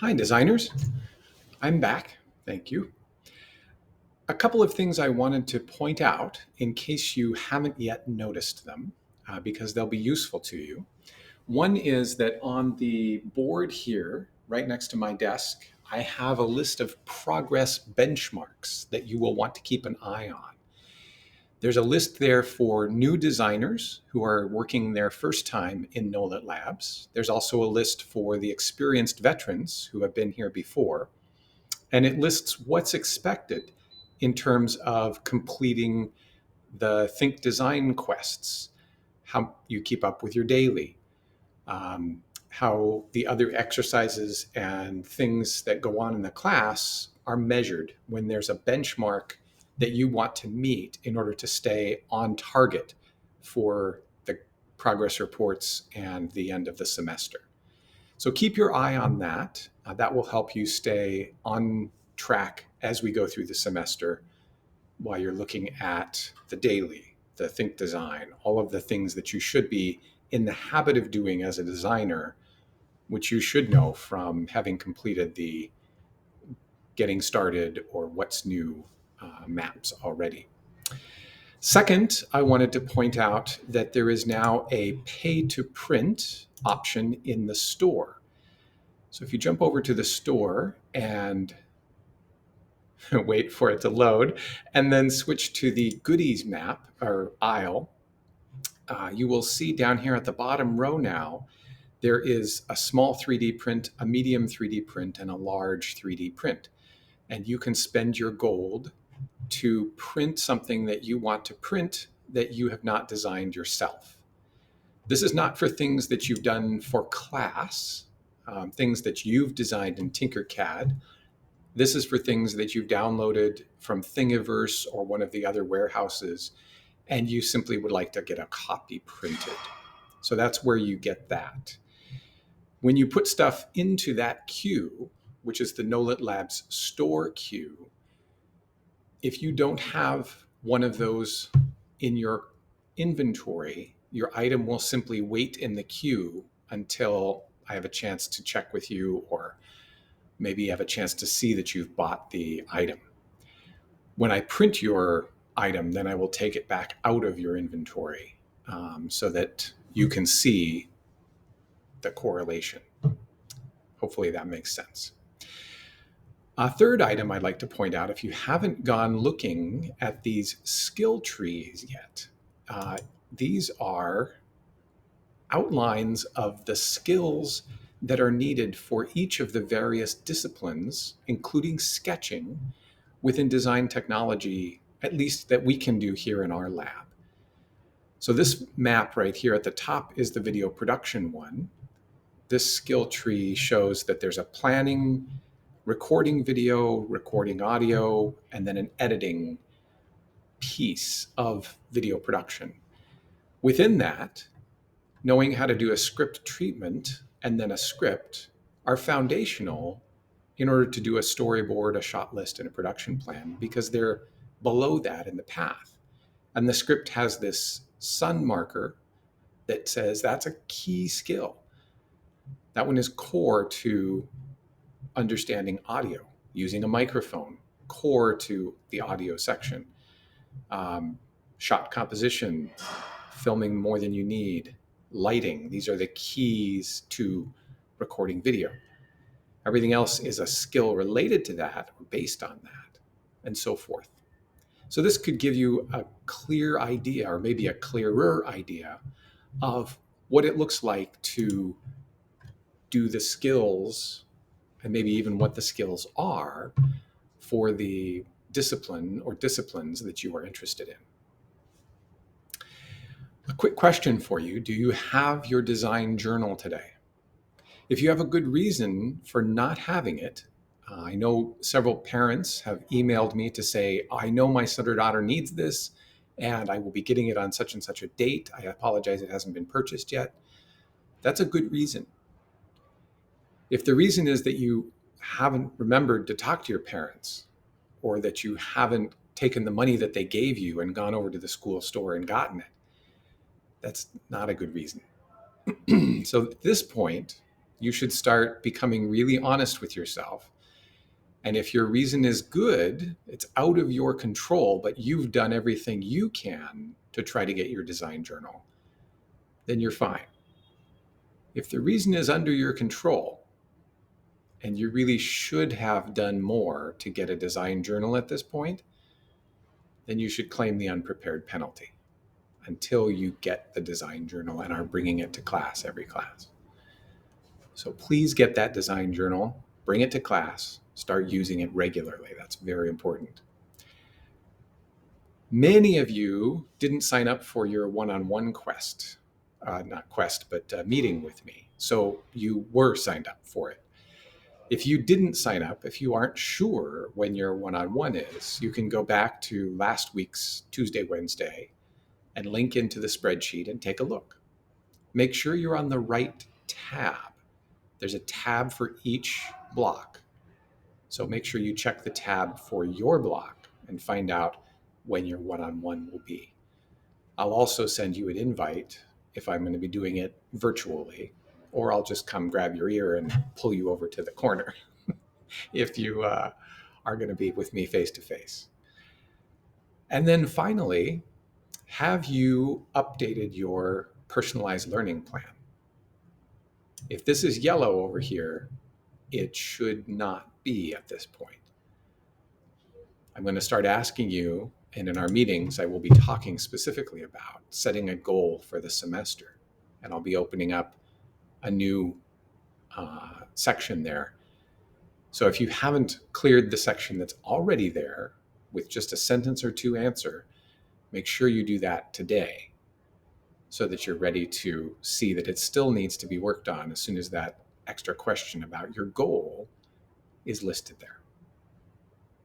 Hi, designers. I'm back. Thank you. A couple of things I wanted to point out in case you haven't yet noticed them, because they'll be useful to you. One is that on the board here, right next to my desk, I have a list of progress benchmarks that you will want to keep an eye on. There's a list there for new designers who are working their first time in NOLAT Labs. There's also a list for the experienced veterans who have been here before. And it lists what's expected in terms of completing the Think Design quests, how you keep up with your daily, how the other exercises and things that go on in the class are measured when there's a benchmark that you want to meet in order to stay on target for the progress reports and the end of the semester. So keep your eye on that. That will help you stay on track as we go through the semester while you're looking at the daily, the Think Design, all of the things that you should be in the habit of doing as a designer, which you should know from having completed the Getting Started or What's New maps already. Second, I wanted to point out that there is now a pay to print option in the store. So if you jump over to the store and wait for it to load, and then switch to the goodies map or aisle, you will see down here at the bottom row now, there is a small 3D print, a medium 3D print, and a large 3D print. And you can spend your gold to print something that you want to print that you have not designed yourself. This is not for things that you've done for class, things that you've designed in Tinkercad. This is for things that you've downloaded from Thingiverse or one of the other warehouses, and you simply would like to get a copy printed. So that's where you get that. When you put stuff into that queue, which is the NOLAT Labs store queue, if you don't have one of those in your inventory, your item will simply wait in the queue until I have a chance to check with you, or maybe you have a chance to see that you've bought the item. When I print your item, then I will take it back out of your inventory so that you can see the correlation. Hopefully that makes sense. A third item I'd like to point out, if you haven't gone looking at these skill trees yet, these are outlines of the skills that are needed for each of the various disciplines, including sketching, within design technology, at least that we can do here in our lab. So this map right here at the top is the video production one. This skill tree shows that there's a planning, recording video, recording audio, and then an editing piece of video production. Within that, knowing how to do a script treatment and then a script are foundational in order to do a storyboard, a shot list, and a production plan, because they're below that in the path. And the script has this sun marker that says that's a key skill. That one is core to understanding audio, using a microphone, core to the audio section. Shot composition, filming more than you need, lighting, these are the keys to recording video. Everything else is a skill related to that or based on that, and so forth. So this could give you a clear idea, or maybe a clearer idea, of what it looks like to do the skills, and maybe even what the skills are for the discipline or disciplines that you are interested in. A quick question for you. Do you have your design journal today? If you have a good reason for not having it, I know several parents have emailed me to say, I know my son or daughter needs this, and I will be getting it on such and such a date. I apologize, it hasn't been purchased yet. That's a good reason. If the reason is that you haven't remembered to talk to your parents, or that you haven't taken the money that they gave you and gone over to the school store and gotten it, that's not a good reason. So at this point, You should start becoming really honest with yourself. And if your reason is good, it's out of your control, but you've done everything you can to try to get your design journal, then you're fine. If the reason is under your control and you really should have done more to get a design journal at this point, then you should claim the unprepared penalty until you get the design journal and are bringing it to class every class. So please get that design journal, bring it to class, start using it regularly. That's very important. Many of you didn't sign up for your one-on-one meeting with me. So you were signed up for it. If you didn't sign up, if you aren't sure when your one-on-one is, you can go back to last week's Tuesday, Wednesday, and link into the spreadsheet and take a look. Make sure you're on the right tab. There's a tab for each block. So make sure you check the tab for your block and find out when your one-on-one will be. I'll also send you an invite if I'm going to be doing it virtually, or I'll just come grab your ear and pull you over to the corner if you are going to be with me face to face. And then finally, have you updated your personalized learning plan? If this is yellow over here, it should not be at this point. I'm going to start asking you, and in our meetings, I will be talking specifically about setting a goal for the semester. And I'll be opening up a new section there. So if you haven't cleared the section that's already there with just a sentence or two answer, make sure you do that today so that you're ready to see that it still needs to be worked on as soon as that extra question about your goal is listed there.